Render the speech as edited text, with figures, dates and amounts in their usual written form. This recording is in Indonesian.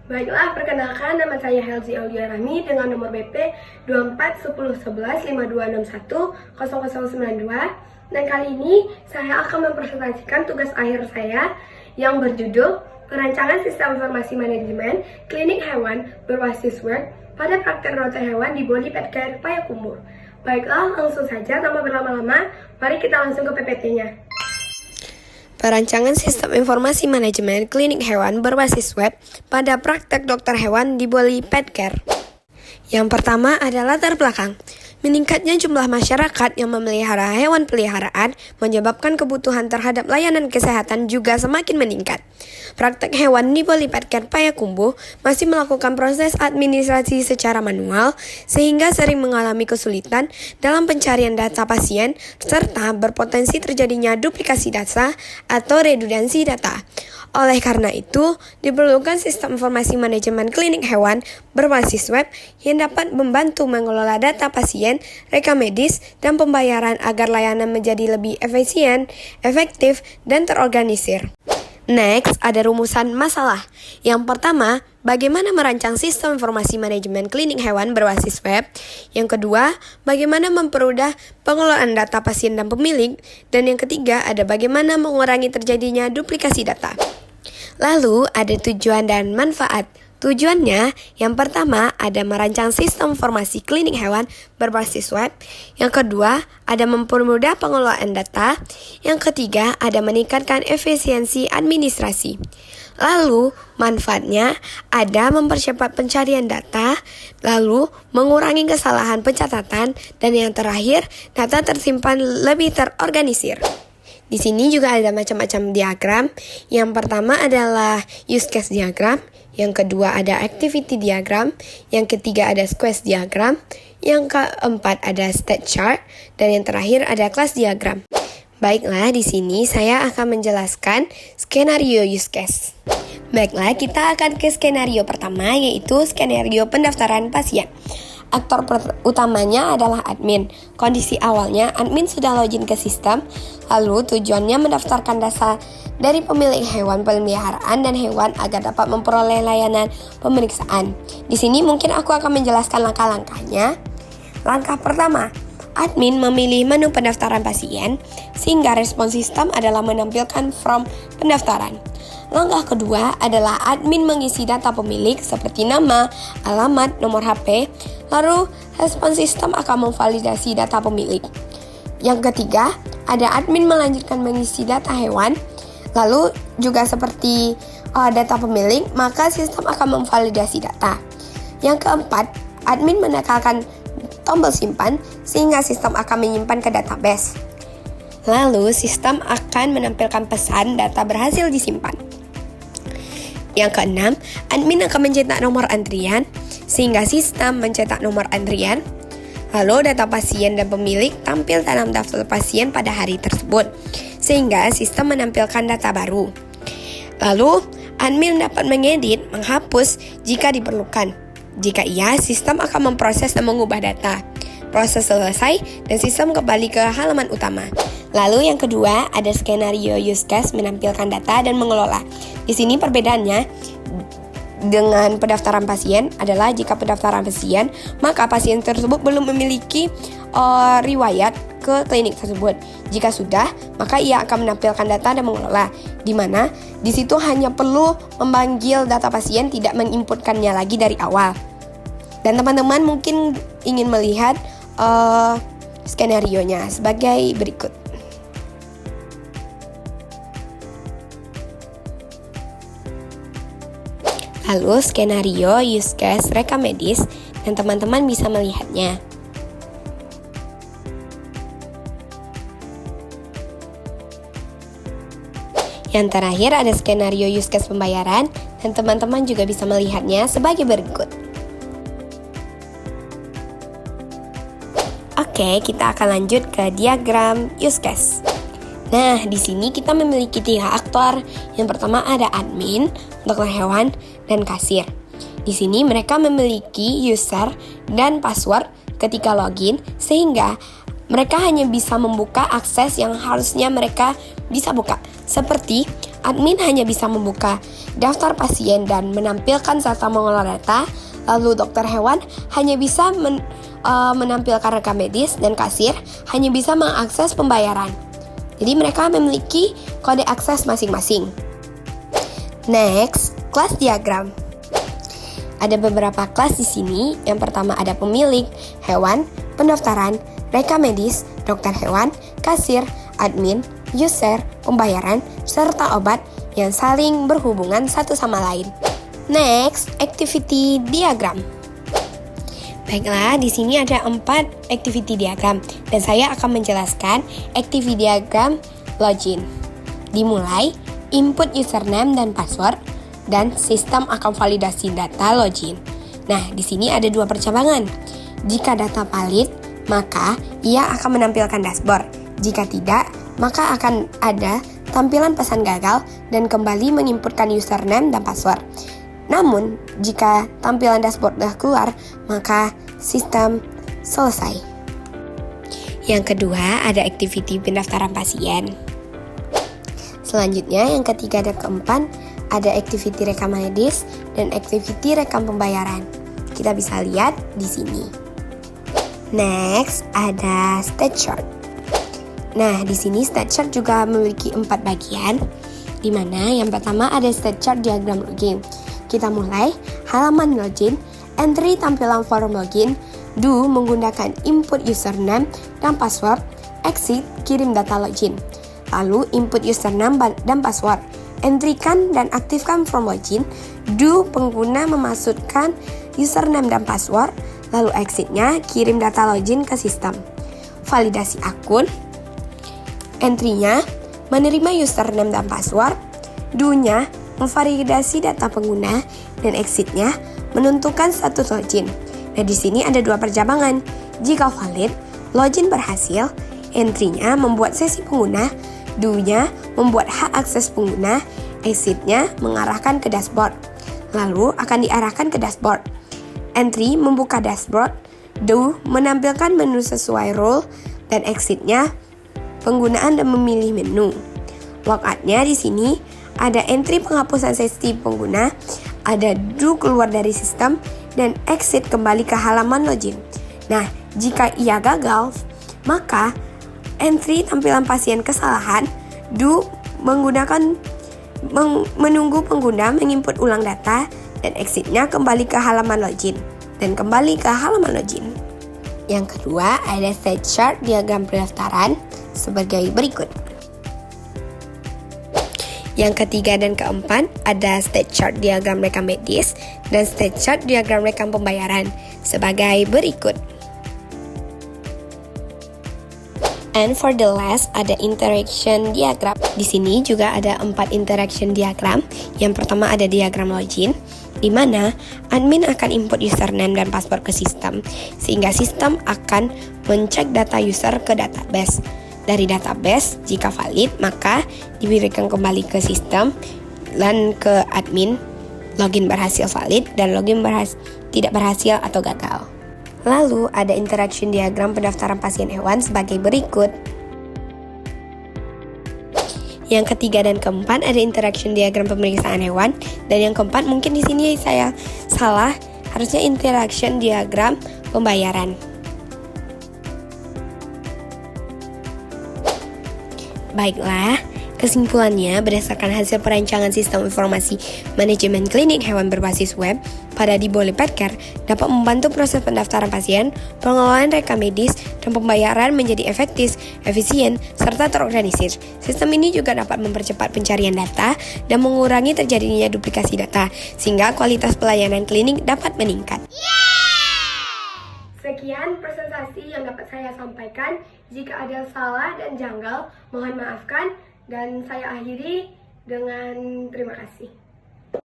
Baiklah, perkenalkan nama saya Helzi Auliarami dengan nomor BP 24101152610092. Dan kali ini saya akan mempresentasikan tugas akhir saya yang berjudul Perancangan Sistem Informasi Manajemen Klinik Hewan berbasis web pada praktek dokter hewan di Boli Petcare Payakumbuh. Baiklah, langsung saja tanpa berlama-lama, mari kita langsung ke PPT-nya. Perancangan Sistem Informasi Manajemen Klinik Hewan berbasis web pada praktek dokter hewan di Boli Petcare. Yang pertama adalah latar belakang. Meningkatnya jumlah masyarakat yang memelihara hewan peliharaan menyebabkan kebutuhan terhadap layanan kesehatan juga semakin meningkat. Praktek hewan di Boli Petcare Payakumbuh masih melakukan proses administrasi secara manual sehingga sering mengalami kesulitan dalam pencarian data pasien serta berpotensi terjadinya duplikasi data atau redundansi data. Oleh karena itu, diperlukan sistem informasi manajemen klinik hewan berbasis web yang dapat membantu mengelola data pasien, rekam medis, dan pembayaran agar layanan menjadi lebih efisien, efektif, dan terorganisir. Next, ada rumusan masalah. Yang pertama, bagaimana merancang sistem informasi manajemen klinik hewan berbasis web. Yang kedua, bagaimana mempermudah pengelolaan data pasien dan pemilik. Dan yang ketiga, ada bagaimana mengurangi terjadinya duplikasi data. Lalu, ada tujuan dan manfaat. Tujuannya, yang pertama, ada merancang sistem informasi klinik hewan berbasis web. Yang kedua, ada mempermudah pengelolaan data. Yang ketiga, ada meningkatkan efisiensi administrasi. Lalu, manfaatnya ada mempercepat pencarian data, lalu mengurangi kesalahan pencatatan, dan yang terakhir, data tersimpan lebih terorganisir. Di sini juga ada macam-macam diagram. Yang pertama adalah use case diagram, yang kedua ada activity diagram, yang ketiga ada squash diagram, yang keempat ada state chart, dan yang terakhir ada class diagram. Baiklah, di sini saya akan menjelaskan skenario use case. Baiklah, kita akan ke skenario pertama, yaitu skenario pendaftaran pasien. Aktor utamanya adalah admin. Kondisi awalnya, admin sudah login ke sistem, lalu tujuannya mendaftarkan data dari pemilik hewan peliharaan dan hewan agar dapat memperoleh layanan pemeriksaan. Di sini mungkin aku akan menjelaskan langkah-langkahnya. Langkah pertama, admin memilih menu pendaftaran pasien, sehingga respon sistem adalah menampilkan form pendaftaran. Langkah kedua adalah admin mengisi data pemilik seperti nama, alamat, nomor HP, lalu respon sistem akan memvalidasi data pemilik. Yang ketiga, ada admin melanjutkan mengisi data hewan, lalu juga seperti data pemilik, maka sistem akan memvalidasi data. Yang keempat, admin menekan tombol simpan sehingga sistem akan menyimpan ke database. Lalu sistem akan menampilkan pesan data berhasil disimpan. Yang keenam, admin akan mencetak nomor antrian sehingga sistem mencetak nomor antrian. Lalu data pasien dan pemilik tampil dalam daftar pasien pada hari tersebut sehingga sistem menampilkan data baru. Lalu, admin dapat mengedit, menghapus jika diperlukan. Jika iya, sistem akan memproses dan mengubah data. Proses selesai dan sistem kembali ke halaman utama. Lalu yang kedua, ada skenario use case menampilkan data dan mengelola. Di sini perbedaannya dengan pendaftaran pasien adalah jika pendaftaran pasien, maka pasien tersebut belum memiliki riwayat ke klinik tersebut. Jika sudah, maka ia akan menampilkan data dan mengelola, di mana di situ hanya perlu memanggil data pasien, tidak menginputkannya lagi dari awal. Dan teman-teman mungkin ingin melihat skenarionya sebagai berikut. Lalu skenario use case rekam medis dan teman-teman bisa melihatnya. Yang terakhir ada skenario use case pembayaran dan teman-teman juga bisa melihatnya sebagai berikut. Oke, kita akan lanjut ke diagram use case. Nah, di sini kita memiliki 3 aktor. Yang pertama ada admin, dokter hewan, dan kasir. Di sini mereka memiliki user dan password ketika login, sehingga mereka hanya bisa membuka akses yang harusnya mereka bisa buka. Seperti admin hanya bisa membuka daftar pasien dan menampilkan serta mengolah data, lalu dokter hewan hanya bisa menampilkan rekam medis dan kasir hanya bisa mengakses pembayaran. Jadi mereka memiliki kode akses masing-masing. Next, kelas diagram. Ada beberapa kelas di sini. Yang pertama ada pemilik, hewan, pendaftaran, rekam medis, dokter hewan, kasir, admin, user, pembayaran, serta obat yang saling berhubungan satu sama lain. Next, activity diagram. Baiklah, di sini ada 4 activity diagram dan saya akan menjelaskan activity diagram login. Dimulai, input username dan password dan sistem akan validasi data login. Nah, di sini ada 2 percabangan. Jika data valid, maka ia akan menampilkan dashboard. Jika tidak, maka akan ada tampilan pesan gagal dan kembali menginputkan username dan password. Namun, jika tampilan dashboard sudah keluar, maka sistem selesai. Yang kedua, ada activity pendaftaran pasien. Selanjutnya, yang ketiga dan keempat, ada activity rekam medis dan activity rekam pembayaran. Kita bisa lihat di sini. Next, ada state chart. Nah, di sini state chart juga memiliki 4 bagian, di mana yang pertama ada state chart diagram login. Kita mulai, halaman login, entry tampilan form login, do menggunakan input username dan password, exit kirim data login. Lalu input username dan password, entrykan dan aktifkan form login, do pengguna memasukkan username dan password, lalu exitnya kirim data login ke sistem. Validasi akun, entry-nya menerima username dan password, do-nya memvalidasi data pengguna, dan exit-nya menentukan status login. Nah, di sini ada 2 percabangan. Jika valid, login berhasil, entry-nya membuat sesi pengguna, do-nya membuat hak akses pengguna, exit-nya mengarahkan ke dashboard. Lalu akan diarahkan ke dashboard. Entry membuka dashboard, do menampilkan menu sesuai role, dan exit-nya penggunaan dan memilih menu. Logout-nya di sini ada entry penghapusan sesi pengguna, ada do keluar dari sistem, dan exit kembali ke halaman login. Nah, jika ia gagal, maka entry tampilan pasien kesalahan, do menunggu pengguna menginput ulang data, dan exitnya kembali ke halaman login, dan kembali ke halaman login. Yang kedua, ada state chart diagram pendaftaran sebagai berikut. Yang ketiga dan keempat, ada state chart diagram rekam medis dan state chart diagram rekam pembayaran sebagai berikut. And for the last, ada interaction diagram. Di sini juga ada 4 interaction diagram. Yang pertama ada diagram login, di mana admin akan input username dan password ke sistem, sehingga sistem akan mencek data user ke database. Dari database, jika valid, maka diberikan kembali ke sistem dan ke admin. Login berhasil valid dan login tidak berhasil atau gagal. Lalu ada interaction diagram pendaftaran pasien hewan sebagai berikut. Yang ketiga dan keempat ada interaction diagram pemeriksaan hewan, dan yang keempat mungkin di sini saya salah, harusnya interaction diagram pembayaran. Baiklah, kesimpulannya berdasarkan hasil perancangan sistem informasi manajemen klinik hewan berbasis web pada Diboli Petcare dapat membantu proses pendaftaran pasien, pengelolaan rekam medis, dan pembayaran menjadi efektif, efisien, serta terorganisir. Sistem ini juga dapat mempercepat pencarian data dan mengurangi terjadinya duplikasi data, sehingga kualitas pelayanan klinik dapat meningkat. Sekian presentasi yang dapat saya sampaikan. Jika ada salah dan janggal, mohon maafkan. Dan saya akhiri dengan terima kasih.